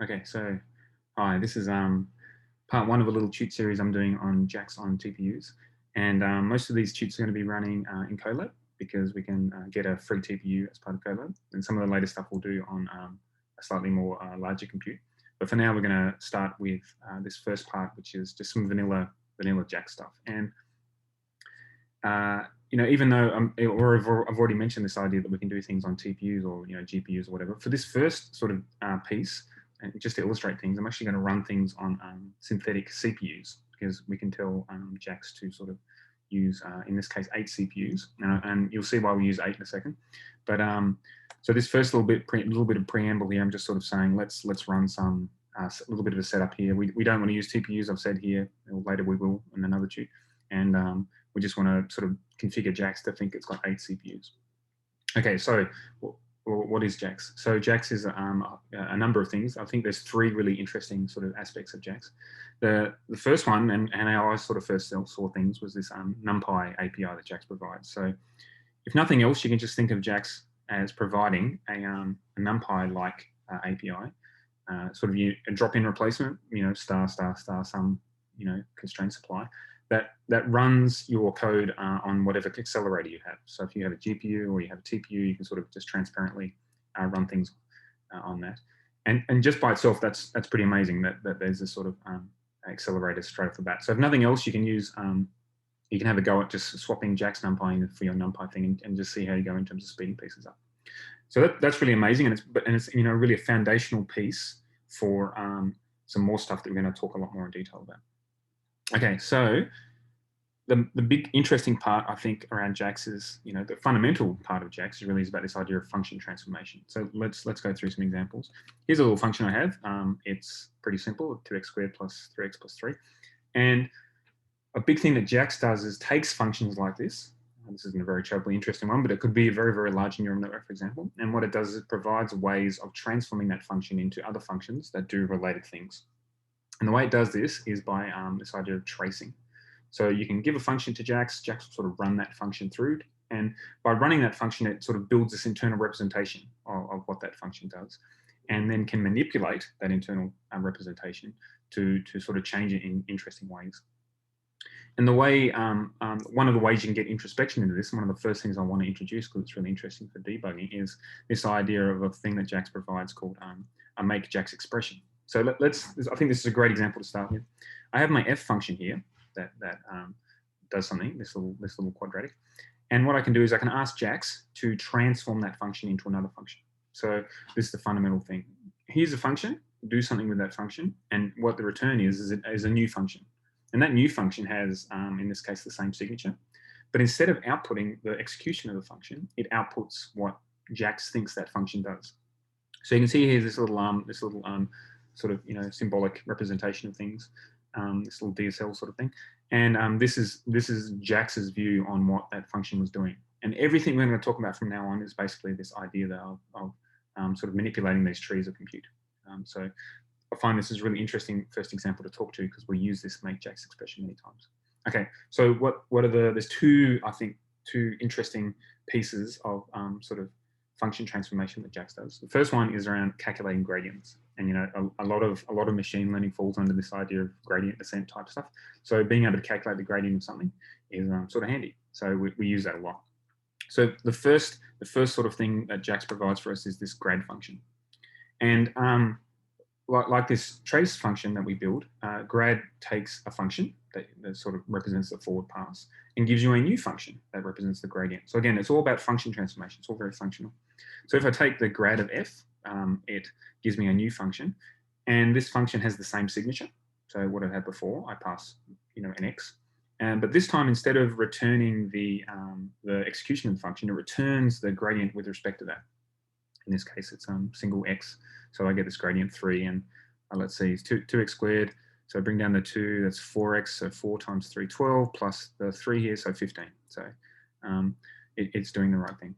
Okay, so hi, this is part one of a little tute series I'm doing on jacks on TPUs. And most of these tutes are going to be running in Colab because we can get a free TPU as part of Colab. And some of the later stuff we'll do on a slightly more larger compute. But for now, we're going to start with this first part, which is just some vanilla jack stuff. And even though I've already mentioned this idea that we can do things on TPUs or GPUs or whatever, for this first sort of piece, and just to illustrate things, I'm actually going to run things on synthetic CPUs because we can tell jacks to sort of use, in this case, 8 CPUs, and you'll see why we use 8 in a second. But so this first little bit of preamble here, I'm just sort of saying let's run some a little bit of a setup here. We don't want to use TPUs, I've said here. Later we will in another tute, and we just want to sort of configure JAX to think it's got 8 CPUs. Okay, so what is JAX? So JAX is a number of things. I think there's 3 really interesting sort of aspects of JAX. The first one, and how I sort of first saw things, was this NumPy API that JAX provides. So if nothing else, you can just think of JAX as providing a NumPy-like API, sort of a drop-in replacement, star, some, constraint supply, that runs your code on whatever accelerator you have. So if you have a GPU or you have a TPU, you can sort of just transparently run things on that. And just by itself, that's pretty amazing that there's this sort of accelerator straight off the bat. So if nothing else, you can use you can have a go at just swapping JAX NumPy for your NumPy thing and just see how you go in terms of speeding pieces up. So that's really amazing, and it's really a foundational piece for some more stuff that we're going to talk a lot more in detail about. Okay, so the big interesting part, I think, around JAX is, the fundamental part of JAX really is about this idea of function transformation. So let's go through some examples. Here's a little function I have. It's pretty simple, 2x squared plus 3x plus 3. And a big thing that JAX does is takes functions like this. This isn't a very terribly interesting one, but it could be a very, very large neural network, for example. And what it does is it provides ways of transforming that function into other functions that do related things. And the way it does this is by this idea of tracing. So you can give a function to JAX will sort of run that function through. And by running that function, it sort of builds this internal representation of what that function does, and then can manipulate that internal representation to sort of change it in interesting ways. And the way, one of the ways you can get introspection into this, and one of the first things I want to introduce because it's really interesting for debugging, is this idea of a thing that JAX provides called a make JAX expression. So I think this is a great example to start with. I have my f function here that does something, this little quadratic. And what I can do is I can ask JAX to transform that function into another function. So this is the fundamental thing. Here's a function, do something with that function, and what the return is a new function. And that new function has, in this case, the same signature. But instead of outputting the execution of the function, it outputs what JAX thinks that function does. So you can see here this little sort of symbolic representation of things, this little DSL sort of thing. And this is JAX's view on what that function was doing. And everything we're going to talk about from now on is basically this idea of sort of manipulating these trees of compute. So I find this is a really interesting first example to talk to because we use this make JAX expression many times. Okay, so what are there's two interesting pieces of sort of function transformation that JAX does. The first one is around calculating gradients, and a lot of machine learning falls under this idea of gradient descent type stuff. So being able to calculate the gradient of something is sort of handy. So we use that a lot. So the first sort of thing that JAX provides for us is this grad function, and like this trace function that we build, grad takes a function that sort of represents the forward pass and gives you a new function that represents the gradient. So again, it's all about function transformation. It's all very functional. So if I take the grad of f, it gives me a new function, and this function has the same signature. So what I had before, I pass an x, but this time instead of returning the execution of the function, it returns the gradient with respect to that. In this case, it's single x. So I get this gradient 3, and let's see, it's 2x squared. So I bring down the 2, that's 4x, so 4 times 3, 12, plus the 3 here, so 15. So it's doing the right thing.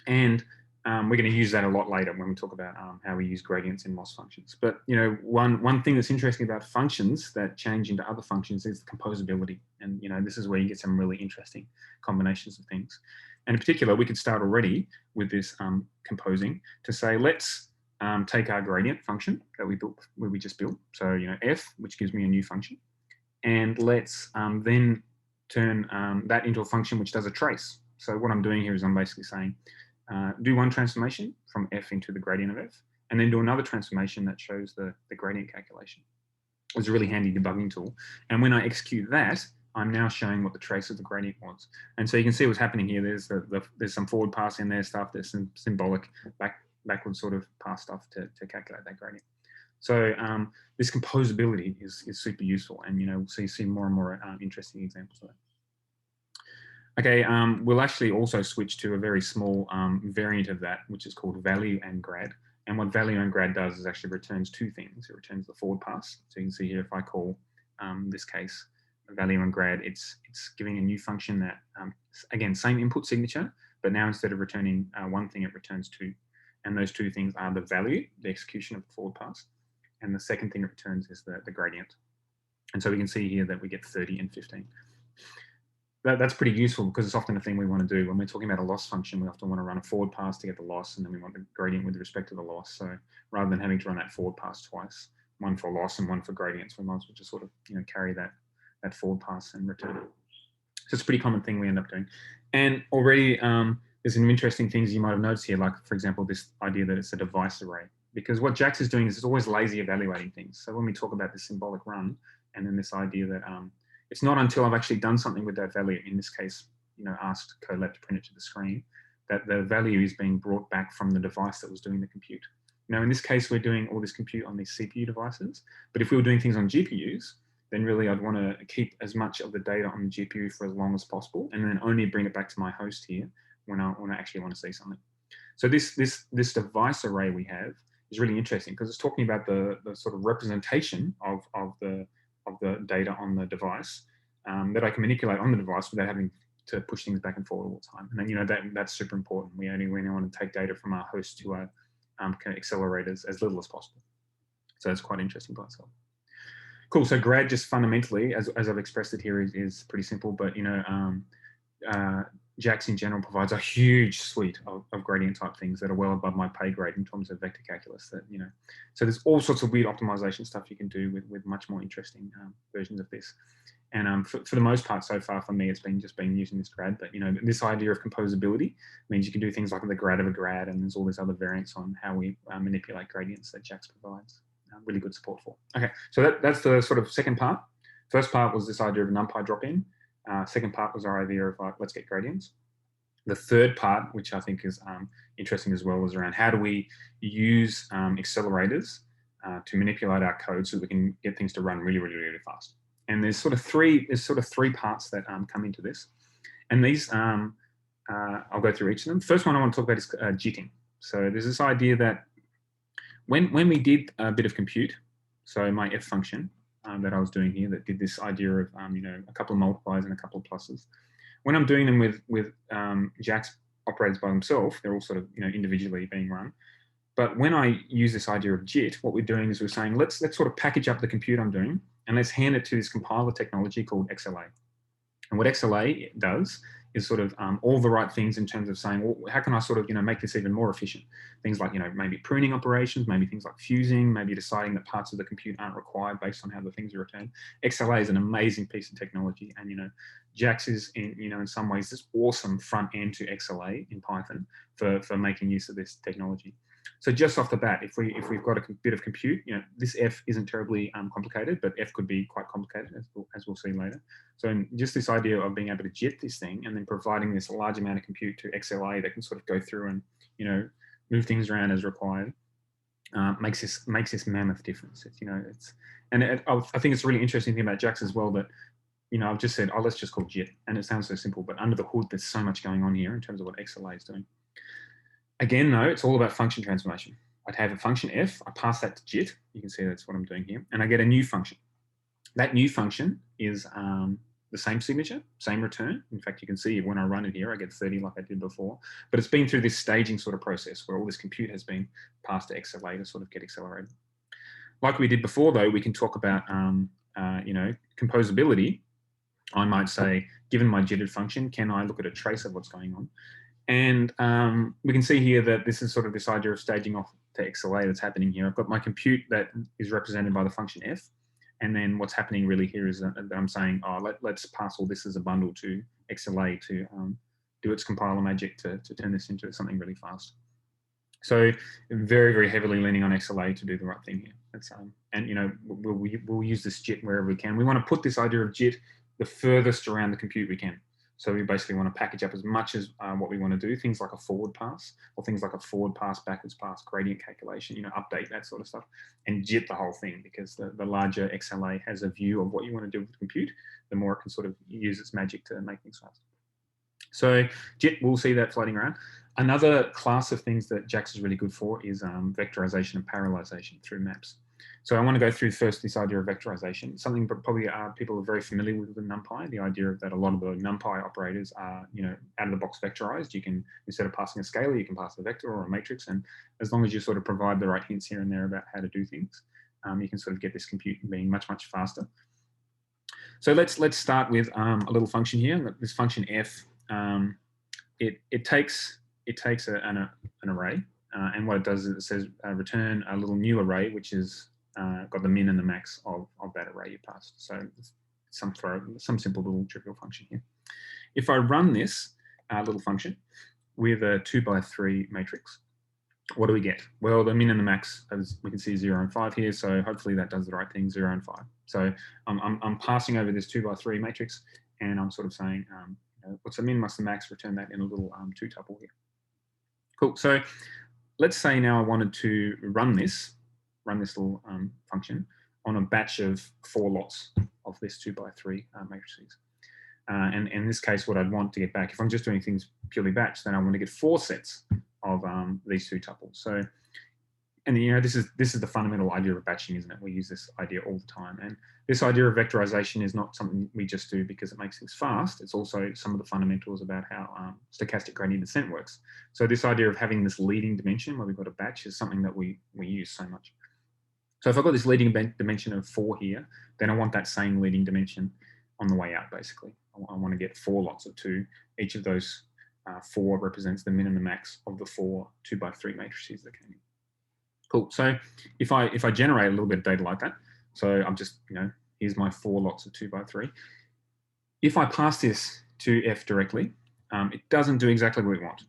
And we're going to use that a lot later when we talk about how we use gradients in MOS functions. But one thing that's interesting about functions that change into other functions is the composability. And this is where you get some really interesting combinations of things. And in particular, we could start already with this composing to say, let's take our gradient function that we built, where we just built. So, you know, f, which gives me a new function. And let's then turn that into a function which does a trace. So what I'm doing here is I'm basically saying, do one transformation from f into the gradient of f, and then do another transformation that shows the gradient calculation. It's a really handy debugging tool. And when I execute that, I'm now showing what the trace of the gradient was. And so you can see what's happening here. There's some forward pass in there stuff. There's some symbolic backward sort of pass stuff to calculate that gradient. So this composability is super useful, and you know, we'll see more and more interesting examples of that. Okay, we'll actually also switch to a very small variant of that, which is called value and grad. And what value and grad does is actually returns two things. It returns the forward pass. So you can see here, if I call this case value and grad, it's giving a new function that, again, same input signature, but now instead of returning one thing, it returns two. And those two things are the value, the execution of the forward pass, and the second thing it returns is the gradient. And so we can see here that we get 30 and 15. That's pretty useful because it's often a thing we want to do. When we're talking about a loss function, we often want to run a forward pass to get the loss, and then we want the gradient with respect to the loss. So rather than having to run that forward pass twice, one for loss and one for gradients, we might as well just sort of, you know, carry that forward pass and return it. So it's a pretty common thing we end up doing. And already there's some interesting things you might have noticed here, like, for example, this idea that it's a device array. Because what JAX is doing is it's always lazy evaluating things. So when we talk about the symbolic run, and then this idea that it's not until I've actually done something with that value, in this case, you know, asked Colab to print it to the screen, that the value is being brought back from the device that was doing the compute. Now, in this case, we're doing all this compute on these CPU devices, but if we were doing things on GPUs, then really I'd want to keep as much of the data on the GPU for as long as possible, and then only bring it back to my host here when I actually want to see something. So this device array we have is really interesting because it's talking about the sort of representation of the data on the device that I can manipulate on the device without having to push things back and forward all the time. And then, you know, that's super important. We only want to take data from our host to our accelerators as little as possible. So that's quite interesting by itself. Cool. So grad, just fundamentally, as I've expressed it here, is pretty simple. But, you know, JAX in general provides a huge suite of gradient type things that are well above my pay grade in terms of vector calculus. That, you know, so there's all sorts of weird optimization stuff you can do with much more interesting versions of this. And for the most part, so far for me, it's been just using this grad. But, you know, this idea of composability means you can do things like the grad of a grad, and there's all these other variants on how we manipulate gradients that JAX provides. Really good support for. Okay, so that's the sort of second part. First part was this idea of NumPy drop-in. Second part was our idea of let's get gradients. The third part, which I think is interesting as well, was around how do we use accelerators to manipulate our code so that we can get things to run really, really, really fast. And there's sort of three parts that come into this. And these, I'll go through each of them. First one I want to talk about is jitting. So there's this idea that when we did a bit of compute, so my f function that I was doing here that did this idea of you know, a couple of multipliers and a couple of pluses, when I'm doing them with JAX operators by themselves, they're all sort of, you know, individually being run. But when I use this idea of JIT, what we're doing is we're saying let's sort of package up the compute I'm doing and let's hand it to this compiler technology called XLA. And what XLA does is sort of all the right things in terms of saying, well, how can I sort of, you know, make this even more efficient? Things like, you know, maybe pruning operations, maybe things like fusing, maybe deciding that parts of the compute aren't required based on how the things are returned. XLA is an amazing piece of technology, and, you know, JAX is in some ways this awesome front end to XLA in Python for making use of this technology. So just off the bat, if we've got a bit of compute, you know, this F isn't terribly complicated, but F could be quite complicated, as we'll see later. So just this idea of being able to JIT this thing and then providing this large amount of compute to XLA that can sort of go through and, you know, move things around as required, makes this mammoth difference. I think it's a really interesting thing about JAX as well that, you know, I've just said, oh, let's just call JIT, and it sounds so simple, but under the hood, there's so much going on here in terms of what XLA is doing. Again, though, it's all about function transformation. I'd have a function f, I pass that to JIT. You can see that's what I'm doing here, and I get a new function. That new function is the same signature, same return. In fact, you can see when I run it here, I get 30 like I did before, but it's been through this staging sort of process where all this compute has been passed to XLA to sort of get accelerated. Like we did before, though, we can talk about, you know, composability. I might say, given my jitted function, can I look at a trace of what's going on? And we can see here that this is sort of this idea of staging off to XLA that's happening here. I've got my compute that is represented by the function f, and then what's happening really here is that I'm saying, oh, let's pass all this as a bundle to XLA to do its compiler magic to turn this into something really fast. So very, very heavily leaning on XLA to do the right thing here. That's, and, you know, we'll use this JIT wherever we can. We want to put this idea of JIT the furthest around the compute we can. So we basically want to package up as much as what we want to do, things like a forward pass, or things like a forward pass, backwards pass, gradient calculation, you know, update, that sort of stuff, and JIT the whole thing, because the larger XLA has a view of what you want to do with the compute, the more it can sort of use its magic to make things fast. So JIT, we'll see that floating around. Another class of things that JAX is really good for is vectorization and parallelization through maps. So I want to go through first this idea of vectorization, something probably people are very familiar with NumPy, the idea that a lot of the NumPy operators are, you know, out of the box vectorized. You can, instead of passing a scalar, you can pass a vector or a matrix. And as long as you sort of provide the right hints here and there about how to do things, you can sort of get this compute being much, much faster. So let's start with a little function here. This function f, it takes an array, and what it does is it says return a little new array, which is got the min and the max of that array you passed. So it's some simple little trivial function here. If I run this little function with a 2x3 matrix, what do we get? Well, the min and the max, as we can see, 0 and 5 here. So hopefully that does the right thing, 0 and 5. So I'm passing over this 2x3 matrix, and I'm sort of saying, what's the min, what's the max? Return that in a little 2-tuple here. Cool. So let's say now I wanted to run this little function on a batch of 4 lots of this 2x3 matrices. And in this case, what I'd want to get back, if I'm just doing things purely batch, then I want to get 4 sets of these 2 tuples. So, and you know, this is the fundamental idea of batching, isn't it? We use this idea all the time. And this idea of vectorization is not something we just do because it makes things fast. It's also some of the fundamentals about how stochastic gradient descent works. So this idea of having this leading dimension where we've got a batch is something that we use so much. So if I've got this leading dimension of 4 here, then I want that same leading dimension on the way out, basically. I want to get 4 lots of 2. Each of those 4 represents the min and the max of the 4 2x3 matrices that came in. Cool. So if I generate a little bit of data like that, so I'm just, you know, here's my 4 lots of 2x3. If I pass this to f directly, it doesn't do exactly what we want.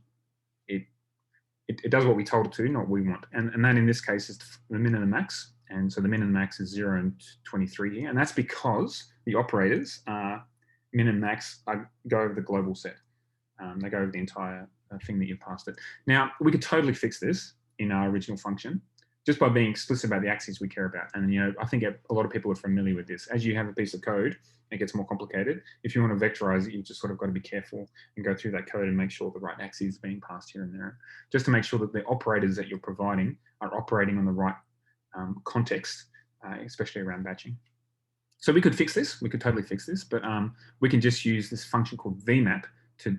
It does what we told it to, not what we want. And that in this case is the min and the max. And so the min and the max is 0 and 23 here. And that's because the operators, min and max, go over the global set. They go over the entire thing that you passed it. Now, we could totally fix this in our original function just by being explicit about the axes we care about. And, you know, I think a lot of people are familiar with this. As you have a piece of code, it gets more complicated. If you want to vectorize it, you've just sort of got to be careful and go through that code and make sure the right axes is being passed here and there, just to make sure that the operators that you're providing are operating on the right context, especially around batching. So we could fix this. We could totally fix this, but we can just use this function called vmap to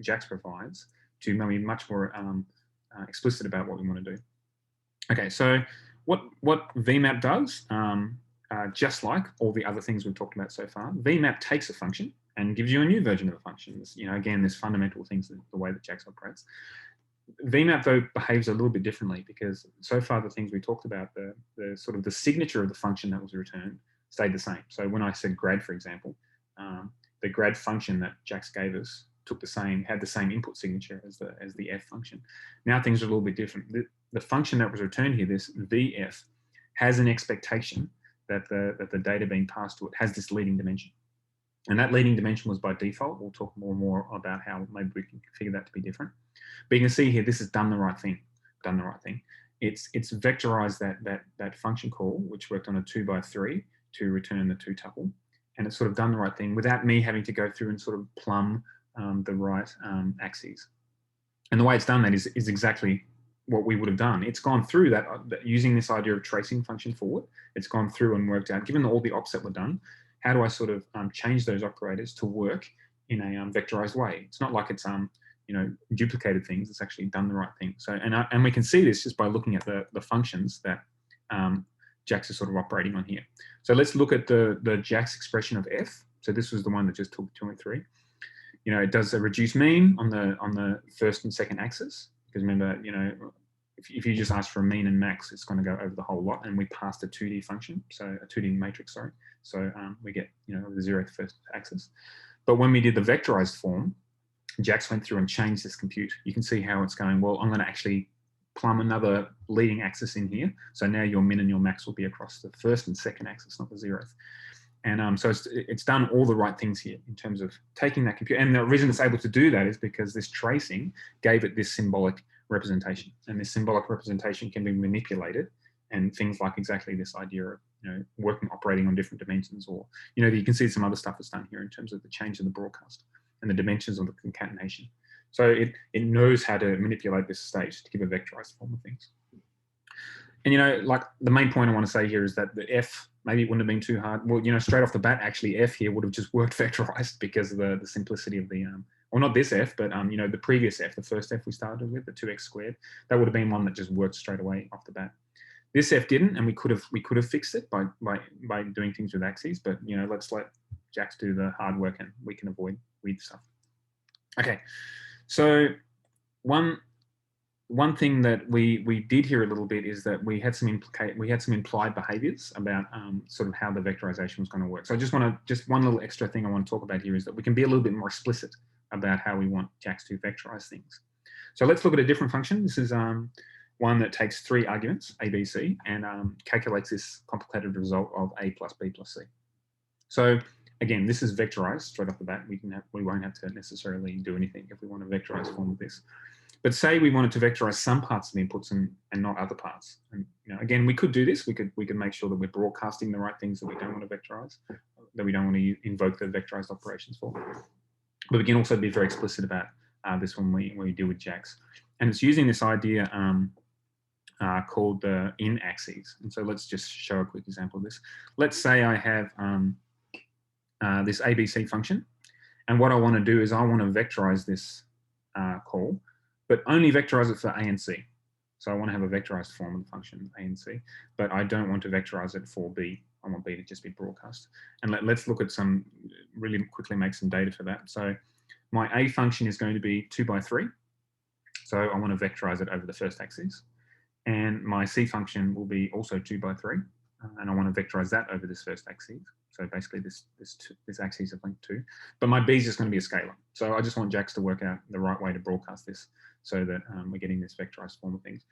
JAX provides to be much more explicit about what we want to do. Okay, so what vmap does, just like all the other things we've talked about so far, vmap takes a function and gives you a new version of a function. You know, again, there's fundamental things, the way that JAX operates. vmap, though, behaves a little bit differently because so far the things we talked about, the sort of the signature of the function that was returned stayed the same. So when I said grad, for example, the grad function that JAX gave us had the same input signature as the f function. Now things are a little bit different. The function that was returned here, this vf, has an expectation that the data being passed to it has this leading dimension. And that leading dimension was by default. We'll talk more and more about how maybe we can configure that to be different. But you can see here, this has done the right thing. It's vectorized that function call, which worked on a 2x3 to return the 2-tuple. And it's sort of done the right thing without me having to go through and sort of plumb the right axes. And the way it's done that is exactly what we would have done. It's gone through that using this idea of tracing function forward. It's gone through and worked out, given all the ops that were done, how do I sort of change those operators to work in a vectorized way? It's not like it's you know, duplicated things. It's actually done the right thing. So and we can see this just by looking at the functions that JAX is sort of operating on here. So let's look at the JAX expression of f. So this was the one that just took 2 and 3. You know, it does a reduce mean on the first and second axis, because remember, you know, if you just ask for a mean and max, it's going to go over the whole lot, and we passed a 2D function, so a 2D matrix, sorry. So we get, you know, the 0th first axis. But when we did the vectorized form, Jax went through and changed this compute. You can see how it's going, well, I'm going to actually plumb another leading axis in here. So now your min and your max will be across the first and second axis, not the 0th. And so it's done all the right things here in terms of taking that compute. And the reason it's able to do that is because this tracing gave it this symbolic representation. And this symbolic representation can be manipulated, and things like exactly this idea of, you know, operating on different dimensions, or, you know, you can see some other stuff that's done here in terms of the change of the broadcast and the dimensions of the concatenation. So it knows how to manipulate this state to give a vectorized form of things. And, you know, like the main point I want to say here is that the F, maybe it wouldn't have been too hard. Well, you know, straight off the bat, actually F here would have just worked vectorized because of the simplicity of the, well, not this F, but, you know, the previous F, the first F we started with, the 2x squared, that would have been one that just worked straight away off the bat. This F didn't, and we could have fixed it by doing things with axes, but, you know, let's let Jax do the hard work and we can avoid weird stuff. Okay, so one thing that we did here a little bit is that we had some implied behaviors about sort of how the vectorization was going to work. So I just one little extra thing I want to talk about here is that we can be a little bit more explicit about how we want Jax to vectorize things. So let's look at a different function. This is one that takes 3 arguments, a, b, c, and calculates this complicated result of a plus b plus c. So again, this is vectorized straight off the bat. We won't have to necessarily do anything if we want a vectorized form of this. But say we wanted to vectorize some parts of the inputs and not other parts. And, you know, again, we could do this. We could make sure that we're broadcasting the right things that we don't want to vectorize, that we don't want to invoke the vectorized operations for. But we can also be very explicit about this when we deal with Jax. And it's using this idea called the in axes. And so let's just show a quick example of this. Let's say I have this ABC function. And what I want to do is I want to vectorize this call, but only vectorize it for A and C. So I want to have a vectorized form of the function A and C, but I don't want to vectorize it for B. I want B to just be broadcast. And let's look at really quickly make some data for that. So my A function is going to be 2 by 3. So I want to vectorize it over the first axis. And my C function will be also 2 by 3. And I want to vectorize that over this first axis. So basically this axis of length 2. But my B is just going to be a scalar. So I just want Jax to work out the right way to broadcast this so that we're getting this vectorized form of things.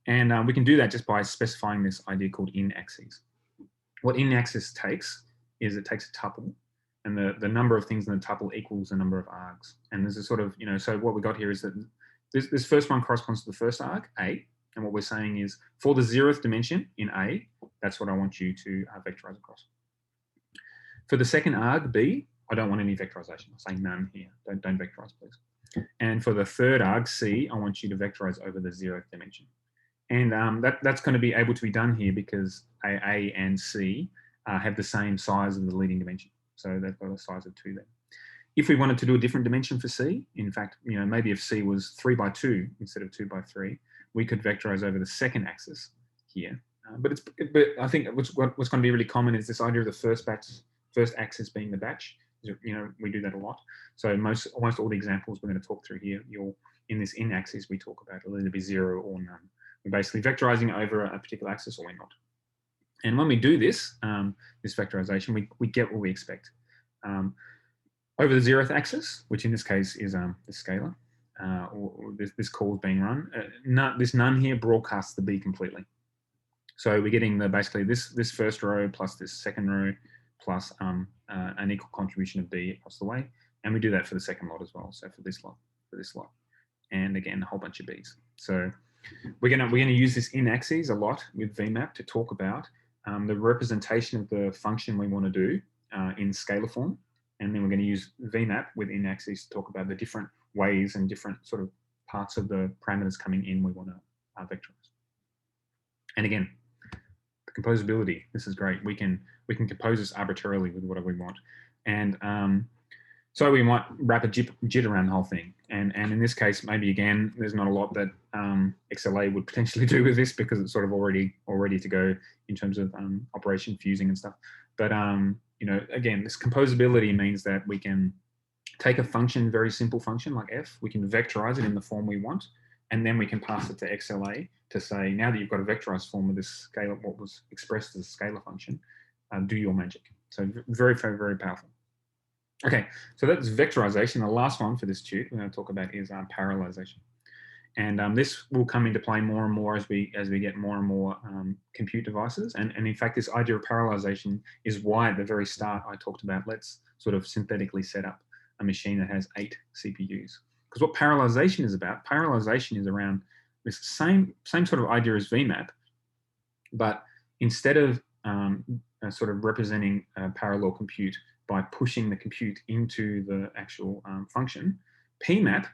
And we can do that just by specifying this idea called in axis. What in axis takes is it takes a tuple, and the number of things in the tuple equals the number of args. And there's a sort of, you know, so what we got here is that this first one corresponds to the first arg, A. And what we're saying is for the 0th dimension in A, that's what I want you to vectorize across. For the second arg, B, I don't want any vectorization. I'm saying none here. Don't vectorize, please. And for the third arg, C, I want you to vectorize over the 0th dimension. And that's going to be able to be done here because A and C have the same size of the leading dimension. So they've got a size of 2 there. If we wanted to do a different dimension for C, in fact, you know, maybe if C was 3 by 2 instead of 2 by 3, we could vectorize over the second axis here. But I think what's going to be really common is this idea of the first axis being the batch. You know, we do that a lot. So almost all the examples we're going to talk through here, in this in axis, we talk about it'll either be 0 or none. We're basically vectorizing over a particular axis or we're not. And when we do this, this vectorization, we get what we expect. Over the 0th axis, which in this case is the scalar, or this call is being run, this none here broadcasts the B completely. So we're getting basically this first row plus this second row plus an equal contribution of B across the way. And we do that for the second lot as well. So for this lot, and again, a whole bunch of Bs. So we're gonna use this in axes a lot with vmap to talk about the representation of the function we want to do in scalar form. And then we're going to use vmap with in axes to talk about the different ways and different sort of parts of the parameters coming in we want to vectorize. And again, the composability, this is great. We can compose this arbitrarily with whatever we want. And so we might wrap a JIT around the whole thing. And in this case, maybe again, there's not a lot that XLA would potentially do with this because it's sort of already ready to go in terms of operation fusing and stuff. But you know, again, this composability means that we can take a function, very simple function like f, we can vectorize it in the form we want, and then we can pass it to XLA to say, now that you've got a vectorized form of this scalar, what was expressed as a scalar function, do your magic. So very, very, very powerful. Okay, so that's vectorization. The last one for this tute we're going to talk about is parallelization. And this will come into play more and more as we get more and more compute devices. And in fact, this idea of parallelization is why at the very start I talked about, let's sort of synthetically set up a machine that has 8 CPUs. Because what parallelization is about, parallelization is around this same sort of idea as vmap, but instead of sort of representing parallel compute by pushing the compute into the actual function, pmap,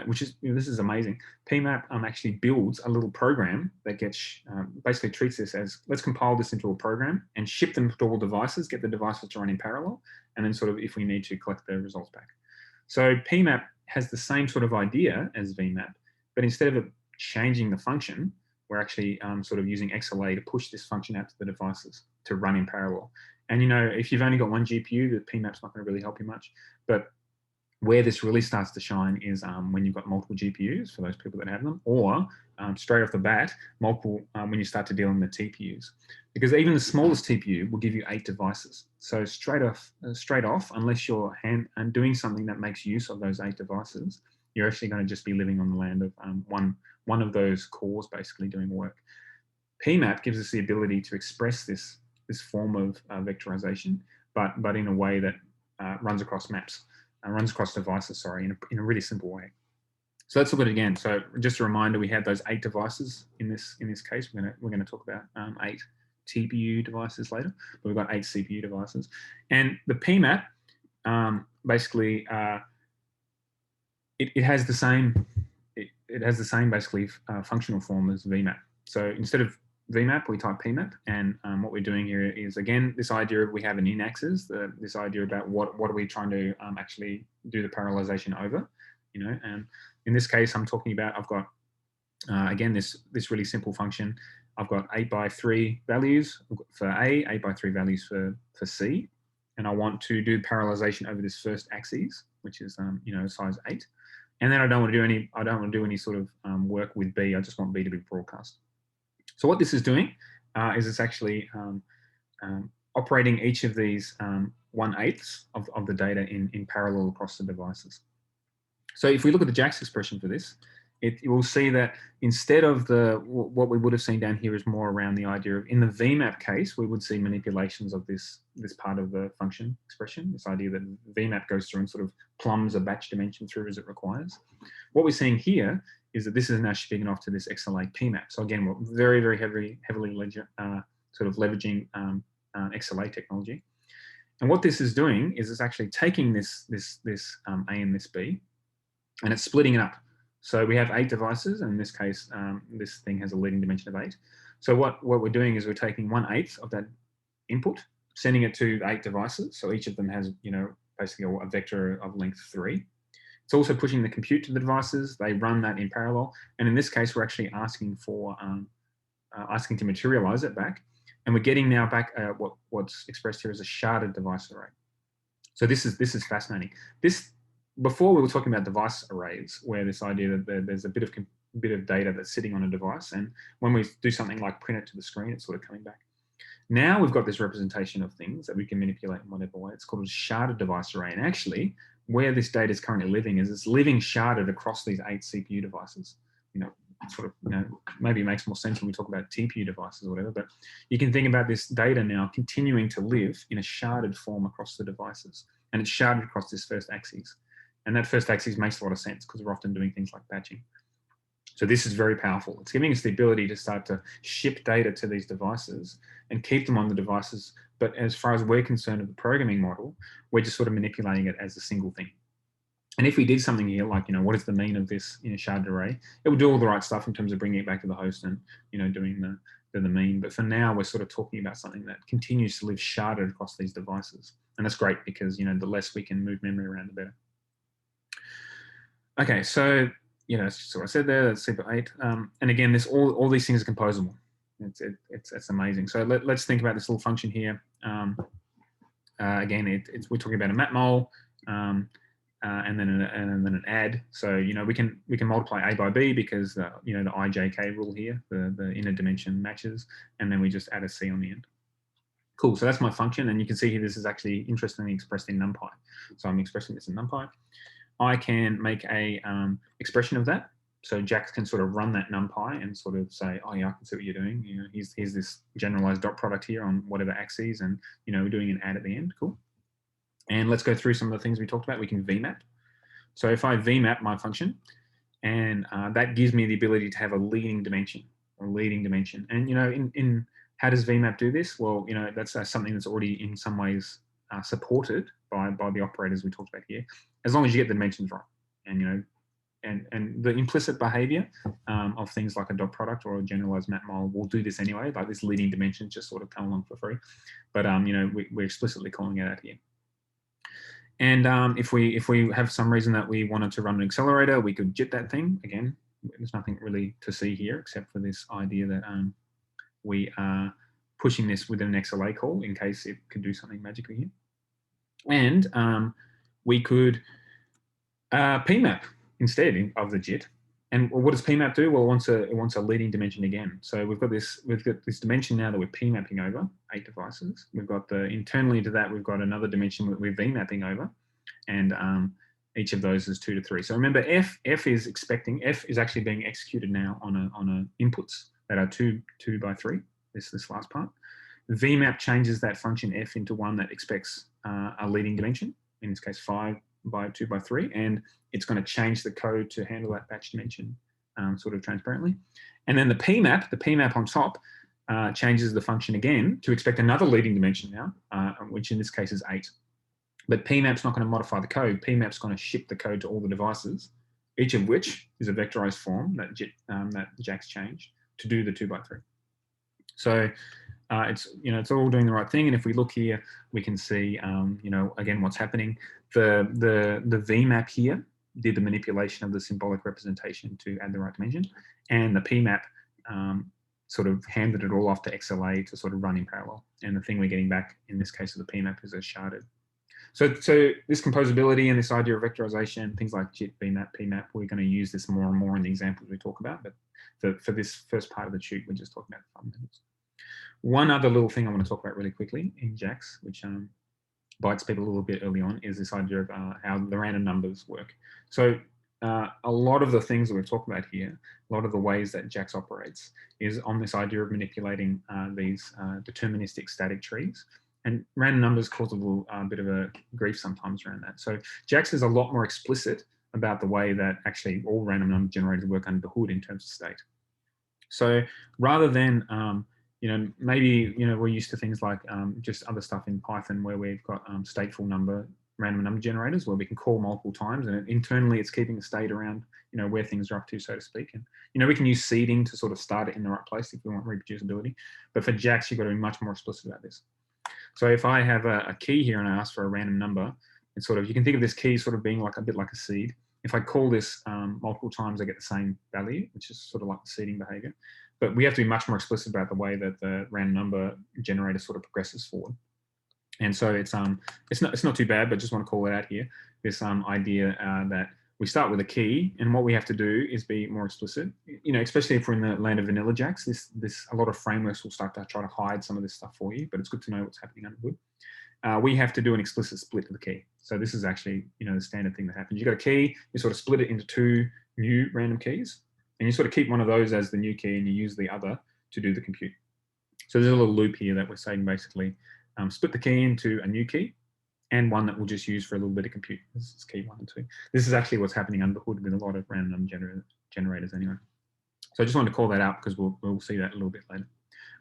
which is, this is amazing. pmap actually builds a little program that gets, basically treats this as, let's compile this into a program and ship them to all devices, get the devices to run in parallel, and then sort of, if we need to, collect the results back. So pmap has the same sort of idea as vmap, but instead of it changing the function, we're actually sort of using XLA to push this function out to the devices to run in parallel. And, if you've only got one GPU, the pmap's not going to really help you much. But where this really starts to shine is when you've got multiple GPUs, for those people that have them, or straight off the bat, multiple when you start to deal in the TPUs. Because even the smallest TPU will give you 8 devices. So straight off, unless you're doing something that makes use of those 8 devices, you're actually going to just be living on the land of one of those cores basically doing work. pmap gives us the ability to express this form of vectorization, but in a way that runs across maps, runs across devices, sorry, in a really simple way. So let's look at it again. So just a reminder, we had those 8 devices in this case. We're gonna talk about 8 TPU devices later, but we've got 8 CPU devices, and the pmap basically it has the same basically functional form as vmap. So instead of vmap, we type pmap, and what we're doing here is, again, this idea of we have an in-axis, this idea about what are we trying to actually do the parallelization over, and in this case, I'm talking about, I've got, again, this really simple function. I've got 8x3 values for A, 8x3 values for C, and I want to do parallelization over this first axis, which is, size 8. And then I don't want to do any sort of work with B. I just want B to be broadcast. So what this is doing is it's actually operating each of these 1/8 of the data in parallel across the devices. So if we look at the JAX expression for this, you will see that instead of what we would have seen down here is more around the idea of, in the vmap case, we would see manipulations of this part of the function expression, this idea that vmap goes through and sort of plumbs a batch dimension through as it requires. What we're seeing here is that this is now shipping off to this XLA pmap. So again, we're very, very heavily sort of leveraging XLA technology. And what this is doing is it's actually taking this A and this B, and it's splitting it up. So we have 8 devices, and in this case, this thing has a leading dimension of 8. So what we're doing is we're taking 1/8 of that input, sending it to 8 devices. So each of them has, basically a vector of length 3. It's also pushing the compute to the devices. They run that in parallel. And in this case, we're actually asking for, asking to materialize it back. And we're getting now back what's expressed here as a sharded device array. So this is fascinating. Before we were talking about device arrays, where this idea that there's a bit of data that's sitting on a device, and when we do something like print it to the screen, it's sort of coming back. Now we've got this representation of things that we can manipulate in whatever way. It's called a sharded device array. And actually, where this data is currently living is it's living sharded across these 8 CPU devices. Maybe it makes more sense when we talk about TPU devices or whatever, but you can think about this data now continuing to live in a sharded form across the devices. And it's sharded across this first axis. And that first axis makes a lot of sense because we're often doing things like batching. So this is very powerful. It's giving us the ability to start to ship data to these devices and keep them on the devices. But as far as we're concerned of the programming model, we're just sort of manipulating it as a single thing. And if we did something here, like, what is the mean of this sharded array, it would do all the right stuff in terms of bringing it back to the host and, doing the mean. But for now, we're sort of talking about something that continues to live sharded across these devices. And that's great because, the less we can move memory around, the better. Okay, so, so I said there, that's CP8. And again, all these things are composable. It's amazing. So let's think about this little function here. Again, we're talking about a map mole. and then an add. So we can multiply a by b because the ijk rule here, the inner dimension matches, and then we just add a c on the end. Cool. So that's my function, and you can see here this is actually interestingly expressed in NumPy. So I'm expressing this in NumPy. I can make a expression of that. So Jax can sort of run that NumPy and sort of say, oh yeah, I can see what you're doing. Here's this generalized dot product here on whatever axes, and we're doing an add at the end. Cool. And let's go through some of the things we talked about. We can vmap. So if I vmap my function, and that gives me the ability to have a leading dimension. And in how does vmap do this? Well, that's something that's already in some ways supported by the operators we talked about here, as long as you get the dimensions right. And the implicit behavior of things like a dot product or a generalized map model will do this anyway. Like this leading dimension just sort of come along for free, but we're explicitly calling it out here. And if we have some reason that we wanted to run an accelerator, we could jit that thing. Again, there's nothing really to see here except for this idea that we are pushing this within an XLA call in case it could do something magically here. And we could pmap instead of the jit. And what does pmap do? Well, it wants a leading dimension again. So we've got this dimension now that we're pmapping over 8 devices. We've got internally to that, we've got another dimension that we're vmapping over, and each of those is 2 to 3. So remember, f is actually being executed now on inputs that are 2 by 3. This last part. Vmap changes that function f into one that expects a leading dimension. In this case, 5 by 2 by 3, and it's going to change the code to handle that batch dimension sort of transparently. And then the pmap on top changes the function again to expect another leading dimension now, which in this case is 8. But pmap's not going to modify the code. Pmap's going to ship the code to all the devices, each of which is a vectorized form that Jax changed to do the 2 by 3. So it's all doing the right thing. And if we look here, we can see again what's happening. The vmap here did the manipulation of the symbolic representation to add the right dimension, and the pmap sort of handed it all off to XLA to sort of run in parallel. And the thing we're getting back in this case of the pmap is a sharded. So this composability and this idea of vectorization, things like JIT, vmap, pmap, we're going to use this more and more in the examples we talk about. But for this first part of the shoot, we're just talking about the fundamentals. One other little thing I want to talk about really quickly in Jax, which bites people a little bit early on, is this idea of how the random numbers work. So a lot of the things that we've talked about here, a lot of the ways that Jax operates is on this idea of manipulating these deterministic static trees. And random numbers cause a little bit of a grief sometimes around that. So Jax is a lot more explicit about the way that actually all random number generators work under the hood in terms of state. So rather than maybe we're used to things like just other stuff in Python where we've got stateful random number generators where we can call multiple times, and internally it's keeping the state around where things are up to, so to speak. And we can use seeding to sort of start it in the right place if we want reproducibility. But for Jax, you've got to be much more explicit about this. So if I have a key here and I ask for a random number, it's sort of, you can think of this key sort of being like a bit like a seed. If I call this multiple times, I get the same value, which is sort of like the seeding behavior. But we have to be much more explicit about the way that the random number generator sort of progresses forward. And so it's not too bad, but just want to call it out here. This idea that we start with a key, and what we have to do is be more explicit. Especially if we're in the land of vanilla Jax, a lot of frameworks will start to try to hide some of this stuff for you, but it's good to know what's happening under the hood. We have to do an explicit split of the key. So this is actually the standard thing that happens. You've got a key, you sort of split it into 2 new random keys, and you sort of keep one of those as the new key, and you use the other to do the compute. So there's a little loop here that we're saying basically split the key into a new key and one that we'll just use for a little bit of compute. This is key 1 and 2. This is actually what's happening under the hood with a lot of random generators anyway. So I just wanted to call that out because we'll see that a little bit later.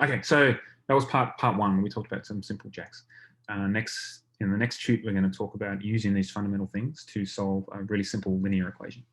Okay, so that was part 1 when we talked about some simple Jax. In the next shoot, we're going to talk about using these fundamental things to solve a really simple linear equation.